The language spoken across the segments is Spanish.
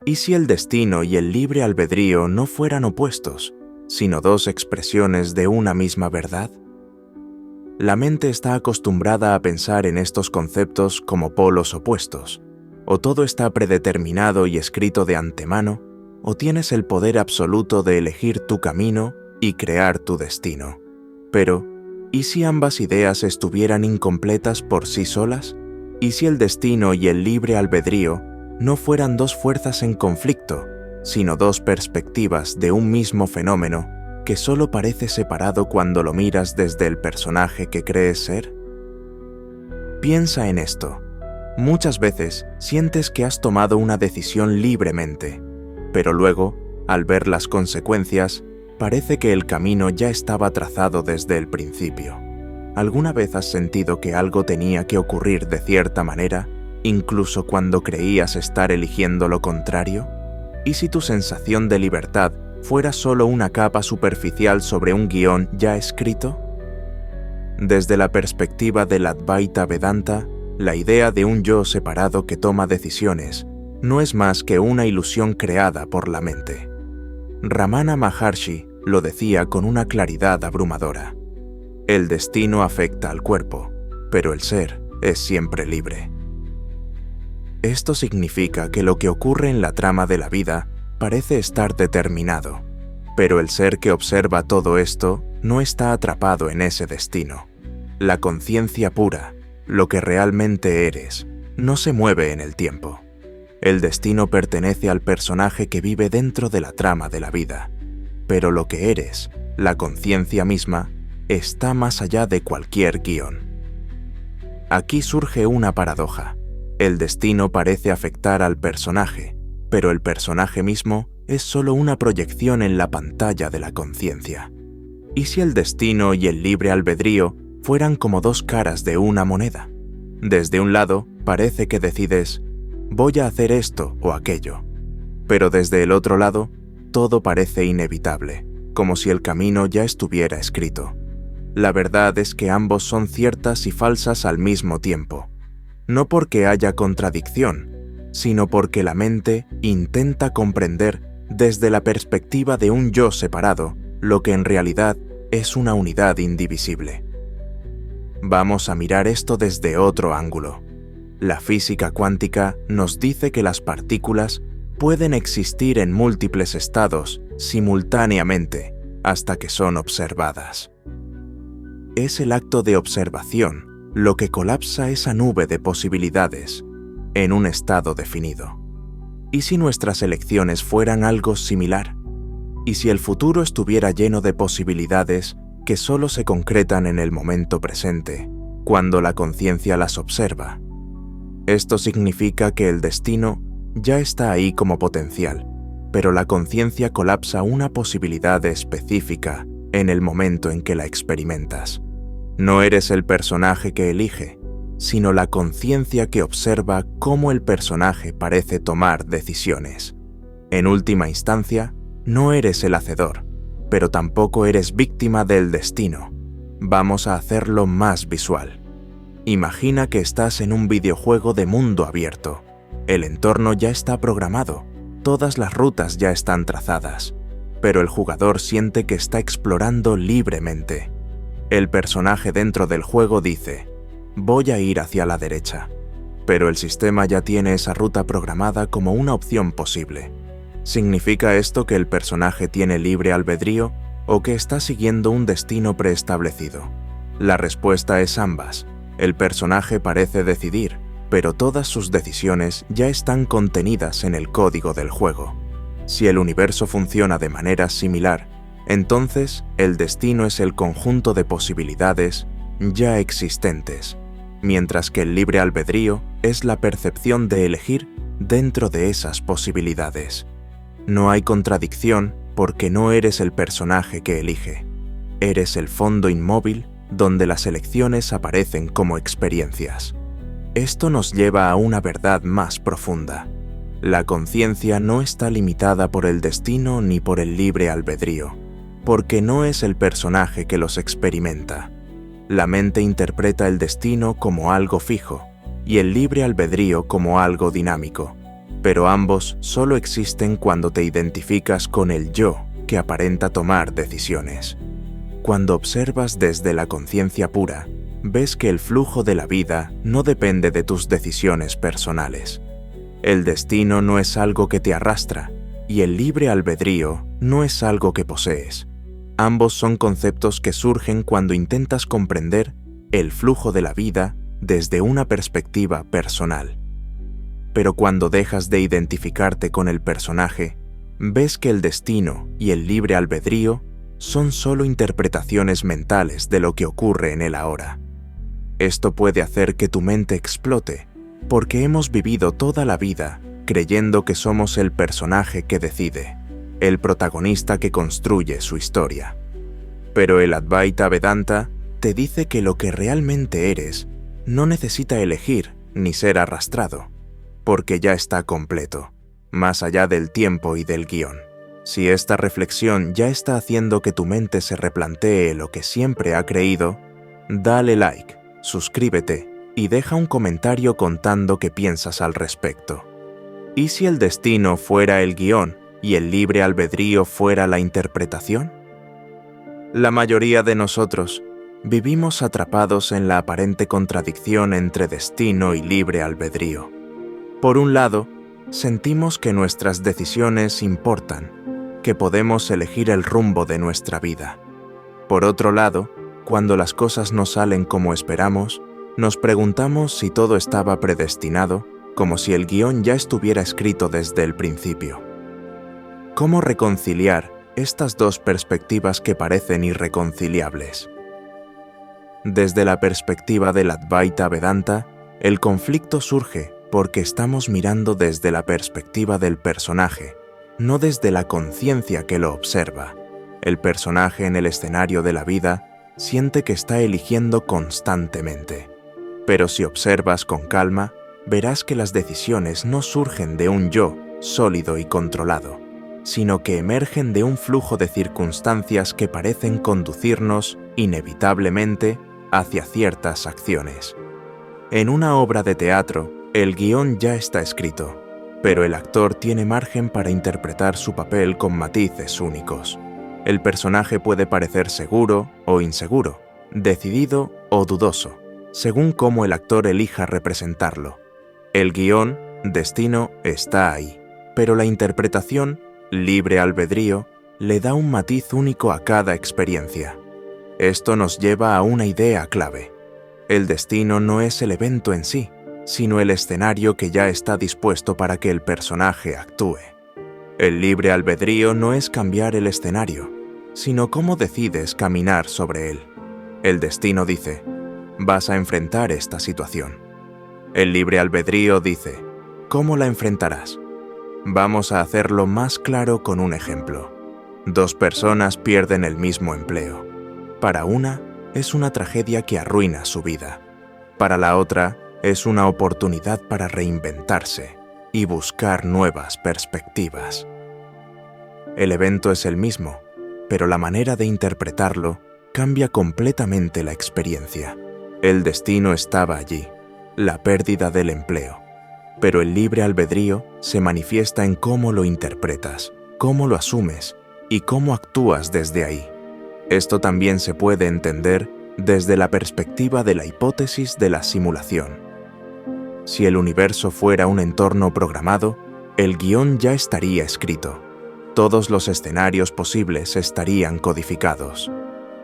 ¿Y si el destino y el libre albedrío no fueran opuestos, sino dos expresiones de una misma verdad? La mente está acostumbrada a pensar en estos conceptos como polos opuestos. O todo está predeterminado y escrito de antemano, o tienes el poder absoluto de elegir tu camino y crear tu destino. Pero, ¿y si ambas ideas estuvieran incompletas por sí solas? ¿Y si el destino y el libre albedrío no fueran dos fuerzas en conflicto, sino dos perspectivas de un mismo fenómeno que solo parece separado cuando lo miras desde el personaje que crees ser? Piensa en esto. Muchas veces sientes que has tomado una decisión libremente, pero luego, al ver las consecuencias, parece que el camino ya estaba trazado desde el principio. ¿Alguna vez has sentido que algo tenía que ocurrir de cierta manera, incluso cuando creías estar eligiendo lo contrario? ¿Y si tu sensación de libertad fuera solo una capa superficial sobre un guión ya escrito? Desde la perspectiva del Advaita Vedanta, la idea de un yo separado que toma decisiones no es más que una ilusión creada por la mente. Ramana Maharshi lo decía con una claridad abrumadora. El destino afecta al cuerpo, pero el ser es siempre libre. Esto significa que lo que ocurre en la trama de la vida parece estar determinado, pero el ser que observa todo esto no está atrapado en ese destino. La conciencia pura, lo que realmente eres, no se mueve en el tiempo. El destino pertenece al personaje que vive dentro de la trama de la vida, pero lo que eres, la conciencia misma, está más allá de cualquier guión. Aquí surge una paradoja. El destino parece afectar al personaje, pero el personaje mismo es solo una proyección en la pantalla de la conciencia. ¿Y si el destino y el libre albedrío fueran como dos caras de una moneda? Desde un lado, parece que decides, voy a hacer esto o aquello. Pero desde el otro lado, todo parece inevitable, como si el camino ya estuviera escrito. La verdad es que ambos son ciertas y falsas al mismo tiempo. No porque haya contradicción, sino porque la mente intenta comprender desde la perspectiva de un yo separado lo que en realidad es una unidad indivisible. Vamos a mirar esto desde otro ángulo. La física cuántica nos dice que las partículas pueden existir en múltiples estados simultáneamente hasta que son observadas. Es el acto de observación lo que colapsa esa nube de posibilidades en un estado definido. ¿Y si nuestras elecciones fueran algo similar? ¿Y si el futuro estuviera lleno de posibilidades que solo se concretan en el momento presente, cuando la conciencia las observa? Esto significa que el destino ya está ahí como potencial, pero la conciencia colapsa una posibilidad específica en el momento en que la experimentas. No eres el personaje que elige, sino la conciencia que observa cómo el personaje parece tomar decisiones. En última instancia, no eres el hacedor, pero tampoco eres víctima del destino. Vamos a hacerlo más visual. Imagina que estás en un videojuego de mundo abierto. El entorno ya está programado, todas las rutas ya están trazadas, pero el jugador siente que está explorando libremente. El personaje dentro del juego dice, voy a ir hacia la derecha, pero el sistema ya tiene esa ruta programada como una opción posible. ¿Significa esto que el personaje tiene libre albedrío o que está siguiendo un destino preestablecido? La respuesta es ambas. El personaje parece decidir, pero todas sus decisiones ya están contenidas en el código del juego. Si el universo funciona de manera similar, entonces el destino es el conjunto de posibilidades ya existentes, mientras que el libre albedrío es la percepción de elegir dentro de esas posibilidades. No hay contradicción porque no eres el personaje que elige. Eres el fondo inmóvil donde las elecciones aparecen como experiencias. Esto nos lleva a una verdad más profunda. La conciencia no está limitada por el destino ni por el libre albedrío, porque no es el personaje que los experimenta. La mente interpreta el destino como algo fijo y el libre albedrío como algo dinámico, pero ambos solo existen cuando te identificas con el yo que aparenta tomar decisiones. Cuando observas desde la conciencia pura, ves que el flujo de la vida no depende de tus decisiones personales. El destino no es algo que te arrastra, y el libre albedrío no es algo que posees. Ambos son conceptos que surgen cuando intentas comprender el flujo de la vida desde una perspectiva personal. Pero cuando dejas de identificarte con el personaje, ves que el destino y el libre albedrío son solo interpretaciones mentales de lo que ocurre en el ahora. Esto puede hacer que tu mente explote, porque hemos vivido toda la vida creyendo que somos el personaje que decide, el protagonista que construye su historia. Pero el Advaita Vedanta te dice que lo que realmente eres no necesita elegir ni ser arrastrado, porque ya está completo, más allá del tiempo y del guión. Si esta reflexión ya está haciendo que tu mente se replantee lo que siempre ha creído, dale like, suscríbete y deja un comentario contando qué piensas al respecto. ¿Y si el destino fuera el guión y el libre albedrío fuera la interpretación? La mayoría de nosotros vivimos atrapados en la aparente contradicción entre destino y libre albedrío. Por un lado, sentimos que nuestras decisiones importan, que podemos elegir el rumbo de nuestra vida. Por otro lado, cuando las cosas no salen como esperamos, nos preguntamos si todo estaba predestinado, como si el guión ya estuviera escrito desde el principio. ¿Cómo reconciliar estas dos perspectivas que parecen irreconciliables? Desde la perspectiva del Advaita Vedanta, el conflicto surge porque estamos mirando desde la perspectiva del personaje, no desde la conciencia que lo observa. El personaje en el escenario de la vida siente que está eligiendo constantemente. Pero si observas con calma, verás que las decisiones no surgen de un yo sólido y controlado, sino que emergen de un flujo de circunstancias que parecen conducirnos, inevitablemente, hacia ciertas acciones. En una obra de teatro, el guión ya está escrito, pero el actor tiene margen para interpretar su papel con matices únicos. El personaje puede parecer seguro o inseguro, decidido o dudoso, según cómo el actor elija representarlo. El guión, destino, está ahí, pero la interpretación, libre albedrío, le da un matiz único a cada experiencia. Esto nos lleva a una idea clave. El destino no es el evento en sí, sino el escenario que ya está dispuesto para que el personaje actúe. El libre albedrío no es cambiar el escenario, sino cómo decides caminar sobre él. El destino dice, vas a enfrentar esta situación. El libre albedrío dice, ¿cómo la enfrentarás? Vamos a hacerlo más claro con un ejemplo. Dos personas pierden el mismo empleo. Para una, es una tragedia que arruina su vida. Para la otra, es una oportunidad para reinventarse y buscar nuevas perspectivas. El evento es el mismo, pero la manera de interpretarlo cambia completamente la experiencia. El destino estaba allí, la pérdida del empleo, pero el libre albedrío se manifiesta en cómo lo interpretas, cómo lo asumes y cómo actúas desde ahí. Esto también se puede entender desde la perspectiva de la hipótesis de la simulación. Si el universo fuera un entorno programado, el guión ya estaría escrito. Todos los escenarios posibles estarían codificados.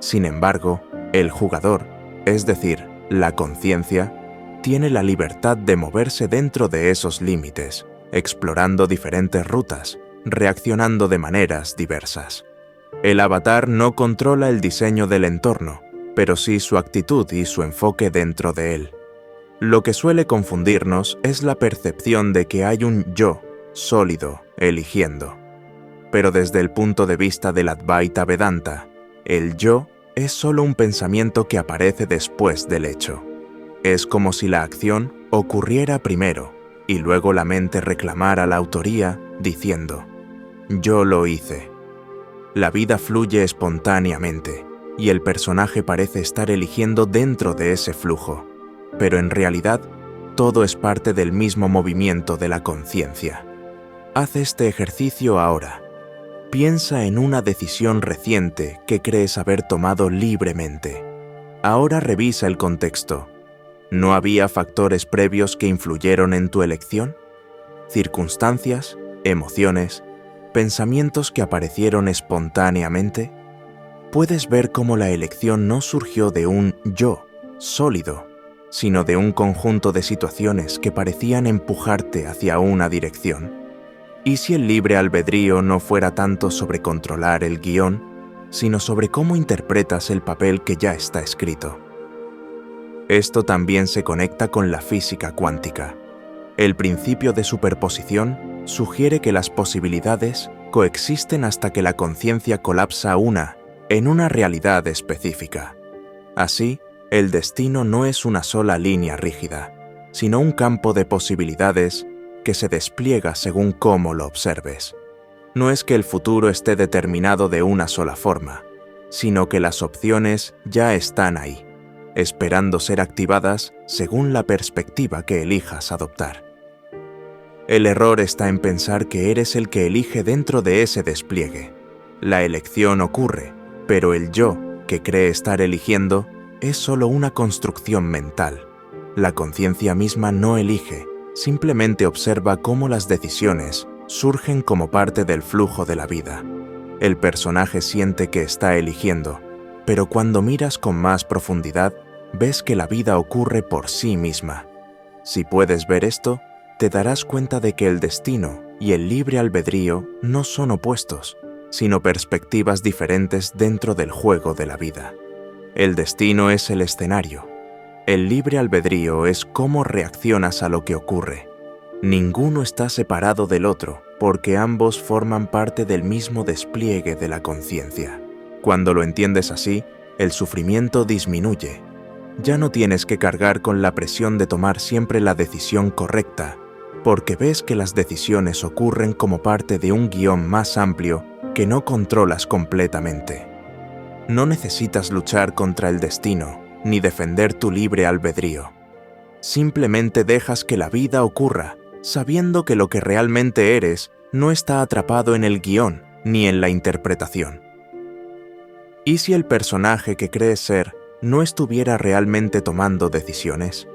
Sin embargo, el jugador, es decir, la conciencia, tiene la libertad de moverse dentro de esos límites, explorando diferentes rutas, reaccionando de maneras diversas. El avatar no controla el diseño del entorno, pero sí su actitud y su enfoque dentro de él. Lo que suele confundirnos es la percepción de que hay un yo sólido eligiendo. Pero desde el punto de vista del Advaita Vedanta, el yo es solo un pensamiento que aparece después del hecho. Es como si la acción ocurriera primero y luego la mente reclamara la autoría diciendo, «Yo lo hice». La vida fluye espontáneamente y el personaje parece estar eligiendo dentro de ese flujo, pero en realidad todo es parte del mismo movimiento de la conciencia. Haz este ejercicio ahora. Piensa en una decisión reciente que crees haber tomado libremente. Ahora revisa el contexto. ¿No había factores previos que influyeron en tu elección? ¿Circunstancias, emociones, pensamientos que aparecieron espontáneamente? Puedes ver cómo la elección no surgió de un yo sólido, sino de un conjunto de situaciones que parecían empujarte hacia una dirección. ¿Y si el libre albedrío no fuera tanto sobre controlar el guión, sino sobre cómo interpretas el papel que ya está escrito? Esto también se conecta con la física cuántica. El principio de superposición sugiere que las posibilidades coexisten hasta que la conciencia colapsa en una realidad específica. Así, el destino no es una sola línea rígida, sino un campo de posibilidades que se despliega según cómo lo observes. No es que el futuro esté determinado de una sola forma, sino que las opciones ya están ahí, esperando ser activadas según la perspectiva que elijas adoptar. El error está en pensar que eres el que elige dentro de ese despliegue. La elección ocurre, pero el yo que cree estar eligiendo es solo una construcción mental. La conciencia misma no elige, simplemente observa cómo las decisiones surgen como parte del flujo de la vida. El personaje siente que está eligiendo, pero cuando miras con más profundidad, ves que la vida ocurre por sí misma. Si puedes ver esto, te darás cuenta de que el destino y el libre albedrío no son opuestos, sino perspectivas diferentes dentro del juego de la vida. El destino es el escenario. El libre albedrío es cómo reaccionas a lo que ocurre. Ninguno está separado del otro, porque ambos forman parte del mismo despliegue de la conciencia. Cuando lo entiendes así, el sufrimiento disminuye. Ya no tienes que cargar con la presión de tomar siempre la decisión correcta, porque ves que las decisiones ocurren como parte de un guión más amplio que no controlas completamente. No necesitas luchar contra el destino, ni defender tu libre albedrío. Simplemente dejas que la vida ocurra, sabiendo que lo que realmente eres no está atrapado en el guión ni en la interpretación. ¿Y si el personaje que crees ser no estuviera realmente tomando decisiones?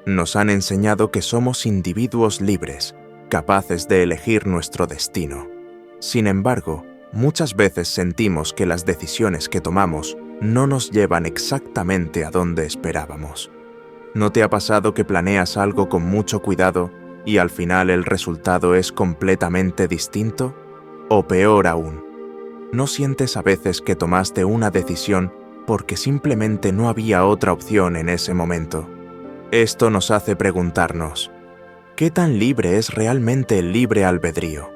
Nos han enseñado que somos individuos libres, capaces de elegir nuestro destino. Sin embargo, muchas veces sentimos que las decisiones que tomamos no nos llevan exactamente a donde esperábamos. ¿No te ha pasado que planeas algo con mucho cuidado y al final el resultado es completamente distinto? O peor aún, ¿no sientes a veces que tomaste una decisión porque simplemente no había otra opción en ese momento? Esto nos hace preguntarnos, ¿qué tan libre es realmente el libre albedrío?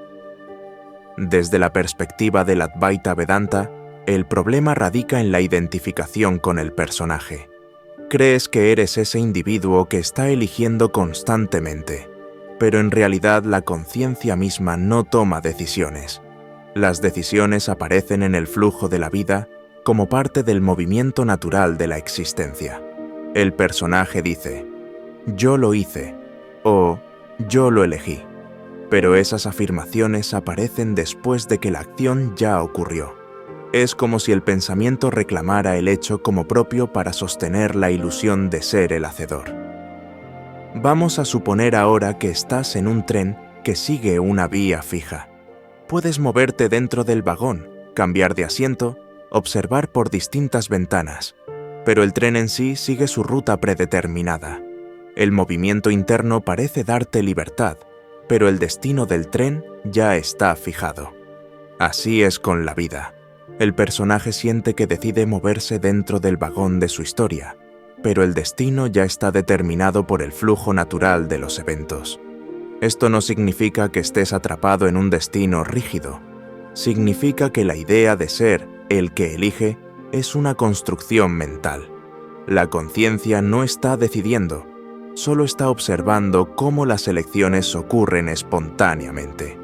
Desde la perspectiva del Advaita Vedanta, el problema radica en la identificación con el personaje. Crees que eres ese individuo que está eligiendo constantemente, pero en realidad la conciencia misma no toma decisiones. Las decisiones aparecen en el flujo de la vida como parte del movimiento natural de la existencia. El personaje dice, «Yo lo hice» o «Yo lo elegí», pero esas afirmaciones aparecen después de que la acción ya ocurrió. Es como si el pensamiento reclamara el hecho como propio para sostener la ilusión de ser el hacedor. Vamos a suponer ahora que estás en un tren que sigue una vía fija. Puedes moverte dentro del vagón, cambiar de asiento, observar por distintas ventanas, pero el tren en sí sigue su ruta predeterminada. El movimiento interno parece darte libertad, pero el destino del tren ya está fijado. Así es con la vida. El personaje siente que decide moverse dentro del vagón de su historia, pero el destino ya está determinado por el flujo natural de los eventos. Esto no significa que estés atrapado en un destino rígido. Significa que la idea de ser el que elige es una construcción mental. La conciencia no está decidiendo, solo está observando cómo las elecciones ocurren espontáneamente.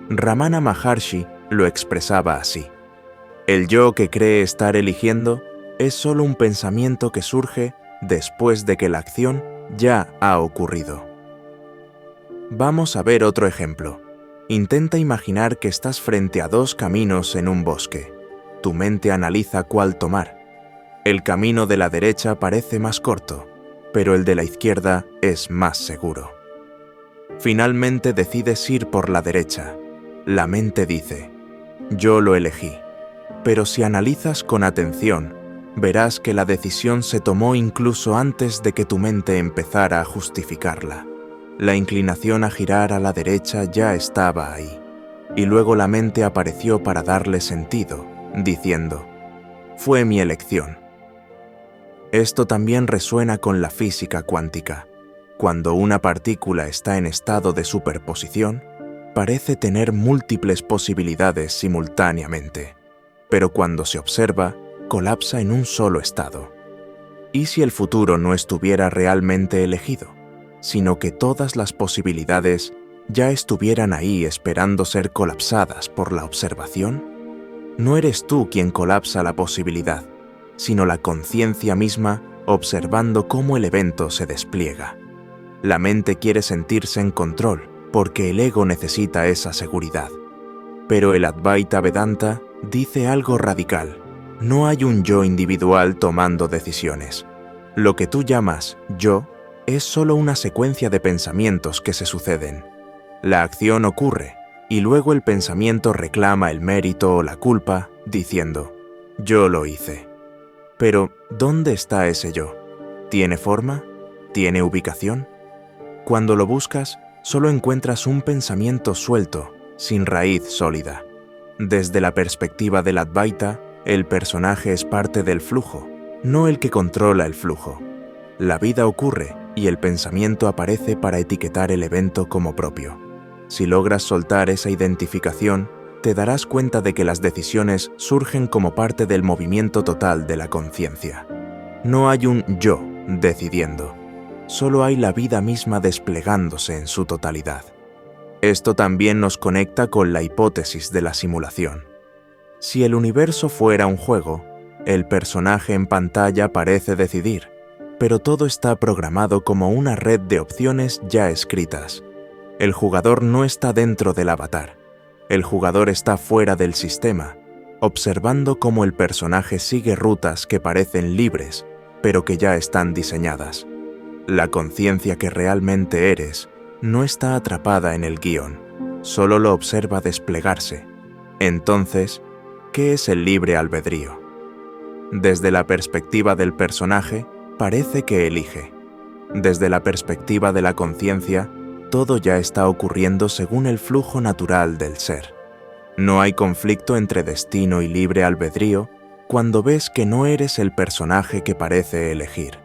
Ramana Maharshi lo expresaba así. El yo que cree estar eligiendo es solo un pensamiento que surge después de que la acción ya ha ocurrido. Vamos a ver otro ejemplo. Intenta imaginar que estás frente a dos caminos en un bosque. Tu mente analiza cuál tomar. El camino de la derecha parece más corto, pero el de la izquierda es más seguro. Finalmente decides ir por la derecha. La mente dice, yo lo elegí. Pero si analizas con atención, verás que la decisión se tomó incluso antes de que tu mente empezara a justificarla. La inclinación a girar a la derecha ya estaba ahí, y luego la mente apareció para darle sentido, diciendo, fue mi elección. Esto también resuena con la física cuántica. Cuando una partícula está en estado de superposición, parece tener múltiples posibilidades simultáneamente, pero cuando se observa, colapsa en un solo estado. ¿Y si el futuro no estuviera realmente elegido, sino que todas las posibilidades ya estuvieran ahí esperando ser colapsadas por la observación? No eres tú quien colapsa la posibilidad, sino la conciencia misma observando cómo el evento se despliega. La mente quiere sentirse en control porque el ego necesita esa seguridad. Pero el Advaita Vedanta dice algo radical. No hay un yo individual tomando decisiones. Lo que tú llamas yo es solo una secuencia de pensamientos que se suceden. La acción ocurre y luego el pensamiento reclama el mérito o la culpa diciendo, yo lo hice. Pero, ¿dónde está ese yo? ¿Tiene forma? ¿Tiene ubicación? Cuando lo buscas, solo encuentras un pensamiento suelto, sin raíz sólida. Desde la perspectiva del Advaita, el personaje es parte del flujo, no el que controla el flujo. La vida ocurre y el pensamiento aparece para etiquetar el evento como propio. Si logras soltar esa identificación, te darás cuenta de que las decisiones surgen como parte del movimiento total de la conciencia. No hay un yo decidiendo, solo hay la vida misma desplegándose en su totalidad. Esto también nos conecta con la hipótesis de la simulación. Si el universo fuera un juego, el personaje en pantalla parece decidir, pero todo está programado como una red de opciones ya escritas. El jugador no está dentro del avatar. El jugador está fuera del sistema, observando cómo el personaje sigue rutas que parecen libres, pero que ya están diseñadas. La conciencia que realmente eres no está atrapada en el guión, solo lo observa desplegarse. Entonces, ¿qué es el libre albedrío? Desde la perspectiva del personaje, parece que elige. Desde la perspectiva de la conciencia, todo ya está ocurriendo según el flujo natural del ser. No hay conflicto entre destino y libre albedrío cuando ves que no eres el personaje que parece elegir.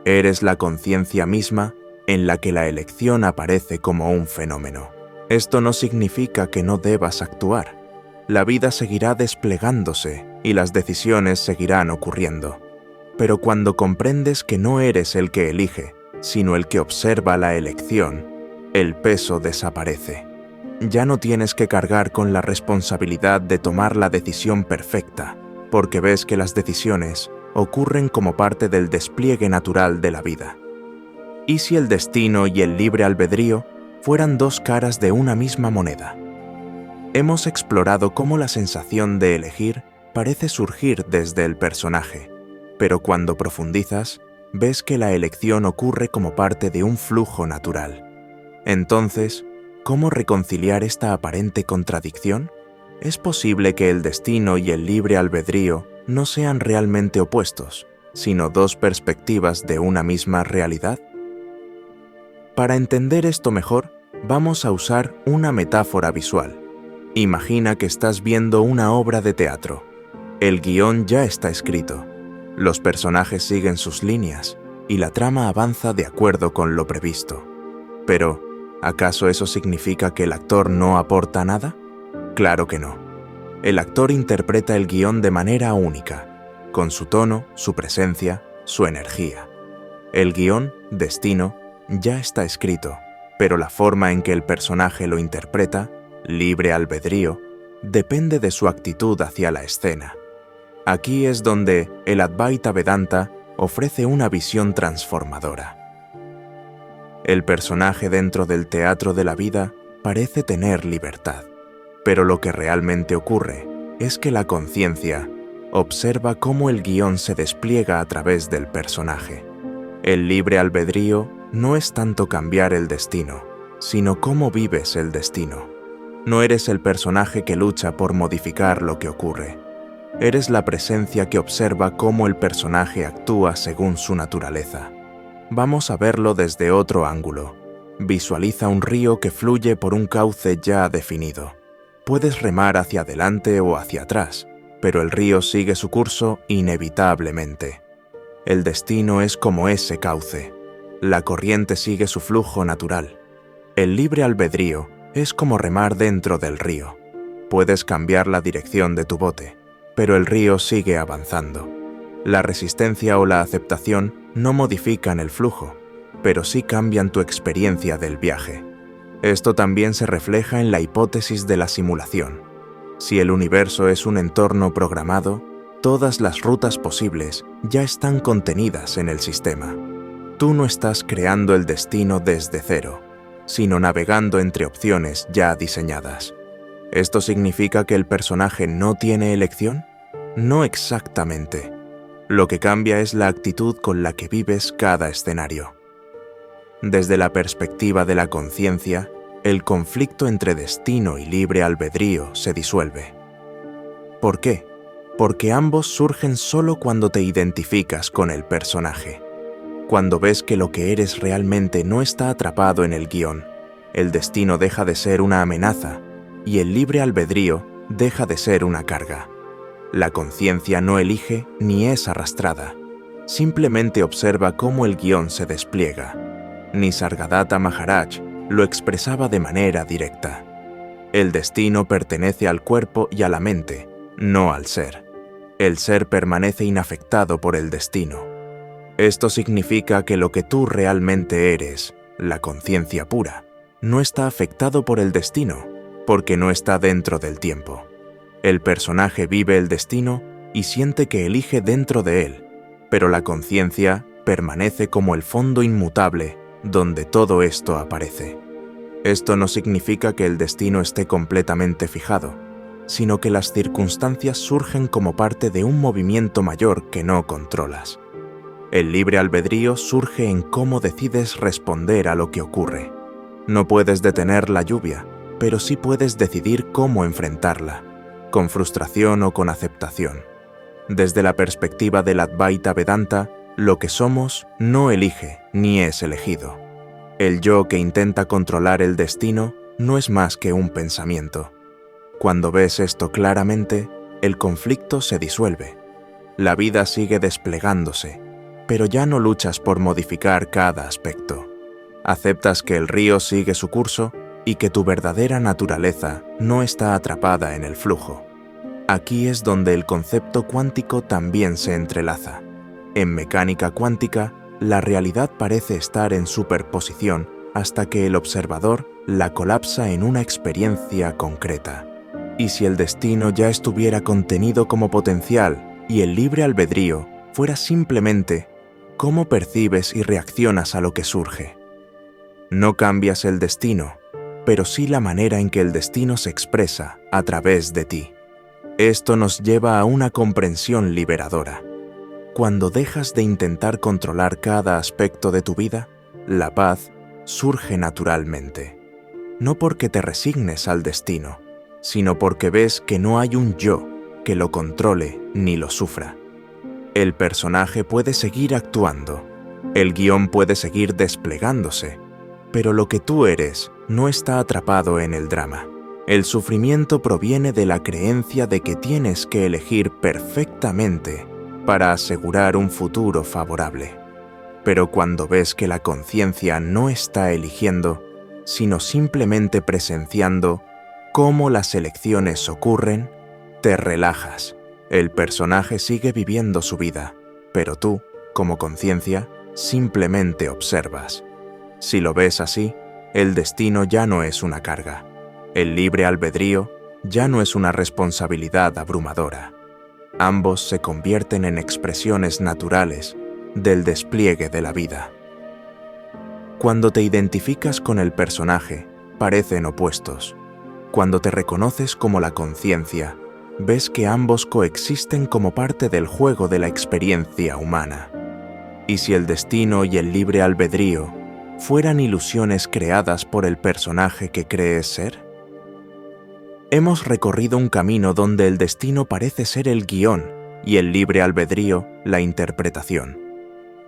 Eres la conciencia misma en la que la elección aparece como un fenómeno. Esto no significa que no debas actuar. La vida seguirá desplegándose y las decisiones seguirán ocurriendo. Pero cuando comprendes que no eres el que elige, sino el que observa la elección, el peso desaparece. Ya no tienes que cargar con la responsabilidad de tomar la decisión perfecta, porque ves que las decisiones ocurren como parte del despliegue natural de la vida. ¿Y si el destino y el libre albedrío fueran dos caras de una misma moneda? Hemos explorado cómo la sensación de elegir parece surgir desde el personaje, pero cuando profundizas, ves que la elección ocurre como parte de un flujo natural. Entonces, ¿cómo reconciliar esta aparente contradicción? ¿Es posible que el destino y el libre albedrío no sean realmente opuestos, sino dos perspectivas de una misma realidad? Para entender esto mejor, vamos a usar una metáfora visual. Imagina que estás viendo una obra de teatro. El guión ya está escrito. Los personajes siguen sus líneas y la trama avanza de acuerdo con lo previsto. Pero, ¿acaso eso significa que el actor no aporta nada? Claro que no. El actor interpreta el guión de manera única, con su tono, su presencia, su energía. El guión, destino, ya está escrito, pero la forma en que el personaje lo interpreta, libre albedrío, depende de su actitud hacia la escena. Aquí es donde el Advaita Vedanta ofrece una visión transformadora. El personaje dentro del teatro de la vida parece tener libertad, pero lo que realmente ocurre es que la conciencia observa cómo el guión se despliega a través del personaje. El libre albedrío no es tanto cambiar el destino, sino cómo vives el destino. No eres el personaje que lucha por modificar lo que ocurre. Eres la presencia que observa cómo el personaje actúa según su naturaleza. Vamos a verlo desde otro ángulo. Visualiza un río que fluye por un cauce ya definido. Puedes remar hacia adelante o hacia atrás, pero el río sigue su curso inevitablemente. El destino es como ese cauce. La corriente sigue su flujo natural. El libre albedrío es como remar dentro del río. Puedes cambiar la dirección de tu bote, pero el río sigue avanzando. La resistencia o la aceptación no modifican el flujo, pero sí cambian tu experiencia del viaje. Esto también se refleja en la hipótesis de la simulación. Si el universo es un entorno programado, todas las rutas posibles ya están contenidas en el sistema. Tú no estás creando el destino desde cero, sino navegando entre opciones ya diseñadas. ¿Esto significa que el personaje no tiene elección? No exactamente. Lo que cambia es la actitud con la que vives cada escenario. Desde la perspectiva de la conciencia, el conflicto entre destino y libre albedrío se disuelve. ¿Por qué? Porque ambos surgen solo cuando te identificas con el personaje. Cuando ves que lo que eres realmente no está atrapado en el guión, el destino deja de ser una amenaza y el libre albedrío deja de ser una carga. La conciencia no elige ni es arrastrada, simplemente observa cómo el guión se despliega. Nisargadatta Maharaj lo expresaba de manera directa. El destino pertenece al cuerpo y a la mente, no al ser. El ser permanece inafectado por el destino. Esto significa que lo que tú realmente eres, la conciencia pura, no está afectado por el destino, porque no está dentro del tiempo. El personaje vive el destino y siente que elige dentro de él, pero la conciencia permanece como el fondo inmutable donde todo esto aparece. Esto no significa que el destino esté completamente fijado, sino que las circunstancias surgen como parte de un movimiento mayor que no controlas. El libre albedrío surge en cómo decides responder a lo que ocurre. No puedes detener la lluvia, pero sí puedes decidir cómo enfrentarla, con frustración o con aceptación. Desde la perspectiva del Advaita Vedanta, lo que somos no elige ni es elegido. El yo que intenta controlar el destino no es más que un pensamiento. Cuando ves esto claramente, el conflicto se disuelve. La vida sigue desplegándose, pero ya no luchas por modificar cada aspecto. Aceptas que el río sigue su curso y que tu verdadera naturaleza no está atrapada en el flujo. Aquí es donde el concepto cuántico también se entrelaza. En mecánica cuántica, la realidad parece estar en superposición hasta que el observador la colapsa en una experiencia concreta. Y si el destino ya estuviera contenido como potencial y el libre albedrío fuera simplemente cómo percibes y reaccionas a lo que surge. No cambias el destino, pero sí la manera en que el destino se expresa a través de ti. Esto nos lleva a una comprensión liberadora. Cuando dejas de intentar controlar cada aspecto de tu vida, la paz surge naturalmente. No porque te resignes al destino, sino porque ves que no hay un yo que lo controle ni lo sufra. El personaje puede seguir actuando, el guión puede seguir desplegándose, pero lo que tú eres no está atrapado en el drama. El sufrimiento proviene de la creencia de que tienes que elegir perfectamente para asegurar un futuro favorable. Pero cuando ves que la conciencia no está eligiendo, sino simplemente presenciando cómo las elecciones ocurren, te relajas. El personaje sigue viviendo su vida, pero tú, como conciencia, simplemente observas. Si lo ves así, el destino ya no es una carga. El libre albedrío ya no es una responsabilidad abrumadora. Ambos se convierten en expresiones naturales del despliegue de la vida. Cuando te identificas con el personaje, parecen opuestos. Cuando te reconoces como la conciencia, ves que ambos coexisten como parte del juego de la experiencia humana. ¿Y si el destino y el libre albedrío fueran ilusiones creadas por el personaje que crees ser? Hemos recorrido un camino donde el destino parece ser el guión y el libre albedrío la interpretación.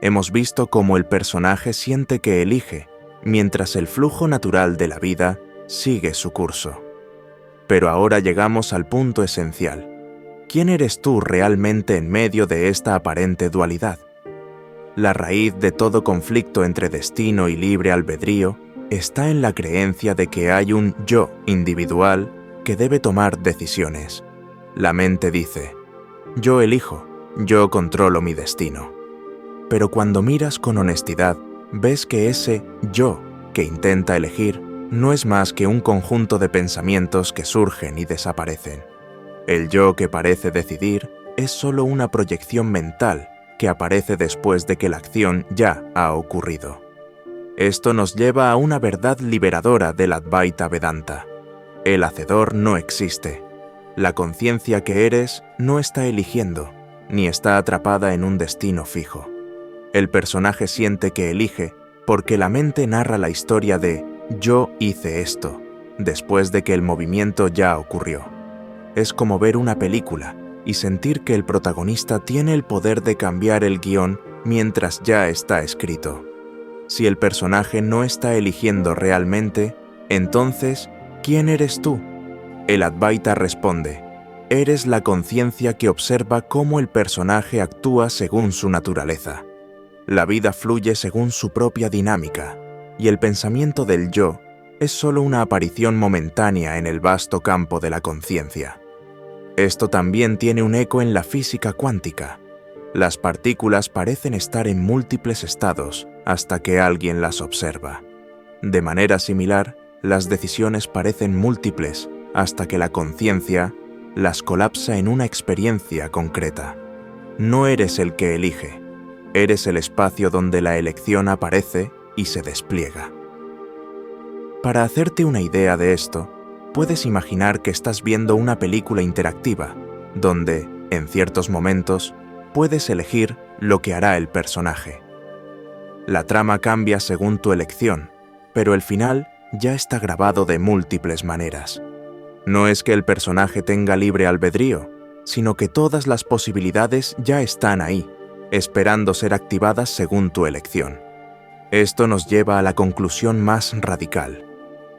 Hemos visto cómo el personaje siente que elige, mientras el flujo natural de la vida sigue su curso. Pero ahora llegamos al punto esencial. ¿Quién eres tú realmente en medio de esta aparente dualidad? La raíz de todo conflicto entre destino y libre albedrío está en la creencia de que hay un yo individual que debe tomar decisiones. La mente dice, yo elijo, yo controlo mi destino. Pero cuando miras con honestidad, ves que ese yo que intenta elegir no es más que un conjunto de pensamientos que surgen y desaparecen. El yo que parece decidir es solo una proyección mental que aparece después de que la acción ya ha ocurrido. Esto nos lleva a una verdad liberadora del Advaita Vedanta. El hacedor no existe. La conciencia que eres no está eligiendo, ni está atrapada en un destino fijo. El personaje siente que elige porque la mente narra la historia de «yo hice esto», después de que el movimiento ya ocurrió. Es como ver una película y sentir que el protagonista tiene el poder de cambiar el guión mientras ya está escrito. Si el personaje no está eligiendo realmente, entonces, ¿quién eres tú? El Advaita responde, eres la conciencia que observa cómo el personaje actúa según su naturaleza. La vida fluye según su propia dinámica, y el pensamiento del yo es solo una aparición momentánea en el vasto campo de la conciencia. Esto también tiene un eco en la física cuántica. Las partículas parecen estar en múltiples estados hasta que alguien las observa. De manera similar, las decisiones parecen múltiples hasta que la conciencia las colapsa en una experiencia concreta. No eres el que elige, eres el espacio donde la elección aparece y se despliega. Para hacerte una idea de esto, puedes imaginar que estás viendo una película interactiva, donde, en ciertos momentos, puedes elegir lo que hará el personaje. La trama cambia según tu elección, pero el final ya está grabado de múltiples maneras. No es que el personaje tenga libre albedrío, sino que todas las posibilidades ya están ahí, esperando ser activadas según tu elección. Esto nos lleva a la conclusión más radical.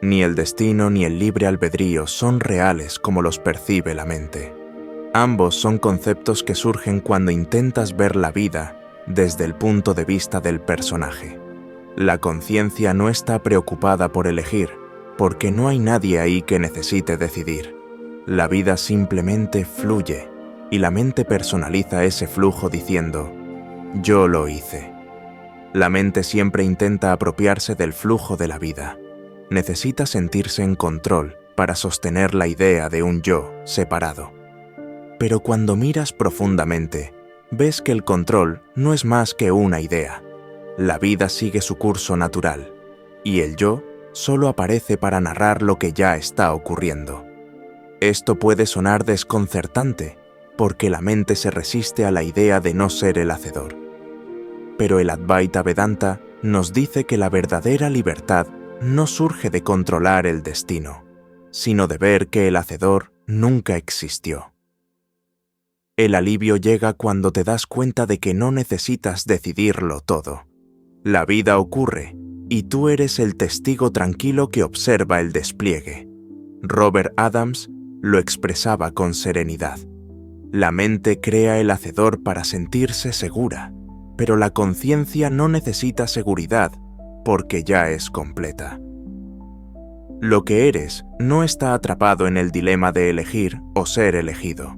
Ni el destino ni el libre albedrío son reales como los percibe la mente. Ambos son conceptos que surgen cuando intentas ver la vida desde el punto de vista del personaje. La conciencia no está preocupada por elegir, porque no hay nadie ahí que necesite decidir. La vida simplemente fluye, y la mente personaliza ese flujo diciendo, «Yo lo hice». La mente siempre intenta apropiarse del flujo de la vida. Necesita sentirse en control para sostener la idea de un yo separado. Pero cuando miras profundamente, ves que el control no es más que una idea. La vida sigue su curso natural, y el yo solo aparece para narrar lo que ya está ocurriendo. Esto puede sonar desconcertante, porque la mente se resiste a la idea de no ser el hacedor. Pero el Advaita Vedanta nos dice que la verdadera libertad no surge de controlar el destino, sino de ver que el hacedor nunca existió. El alivio llega cuando te das cuenta de que no necesitas decidirlo todo. La vida ocurre, y tú eres el testigo tranquilo que observa el despliegue. Robert Adams lo expresaba con serenidad. La mente crea el hacedor para sentirse segura, pero la conciencia no necesita seguridad porque ya es completa. Lo que eres no está atrapado en el dilema de elegir o ser elegido.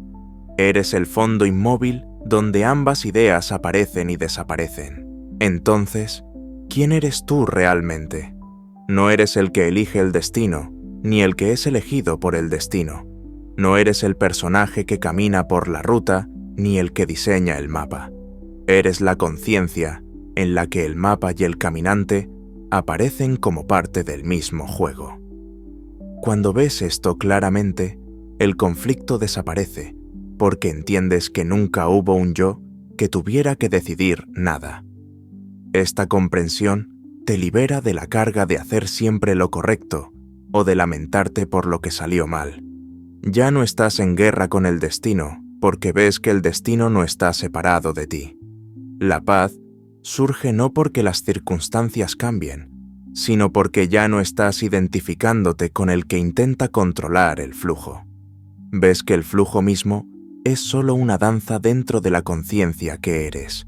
Eres el fondo inmóvil donde ambas ideas aparecen y desaparecen. Entonces, ¿quién eres tú realmente? No eres el que elige el destino, ni el que es elegido por el destino. No eres el personaje que camina por la ruta, ni el que diseña el mapa. Eres la conciencia en la que el mapa y el caminante aparecen como parte del mismo juego. Cuando ves esto claramente, el conflicto desaparece, porque entiendes que nunca hubo un yo que tuviera que decidir nada. Esta comprensión te libera de la carga de hacer siempre lo correcto o de lamentarte por lo que salió mal. Ya no estás en guerra con el destino, porque ves que el destino no está separado de ti. La paz surge no porque las circunstancias cambien, sino porque ya no estás identificándote con el que intenta controlar el flujo. Ves que el flujo mismo es solo una danza dentro de la conciencia que eres.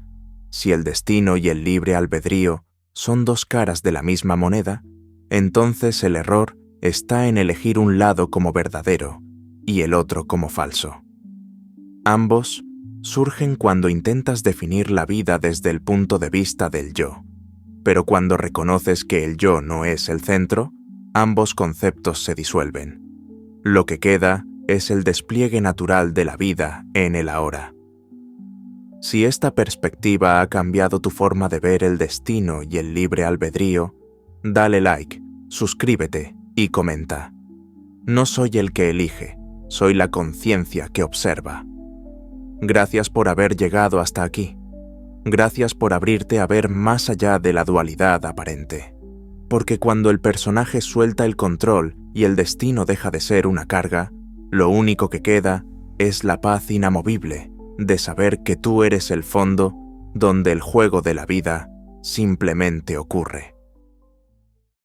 Si el destino y el libre albedrío son dos caras de la misma moneda, entonces el error está en elegir un lado como verdadero y el otro como falso. Ambos surgen cuando intentas definir la vida desde el punto de vista del yo, pero cuando reconoces que el yo no es el centro, ambos conceptos se disuelven. Lo que queda es el despliegue natural de la vida en el ahora. Si esta perspectiva ha cambiado tu forma de ver el destino y el libre albedrío, dale like, suscríbete y comenta. No soy el que elige, soy la conciencia que observa. Gracias por haber llegado hasta aquí. Gracias por abrirte a ver más allá de la dualidad aparente. Porque cuando el personaje suelta el control y el destino deja de ser una carga, lo único que queda es la paz inamovible de saber que tú eres el fondo donde el juego de la vida simplemente ocurre.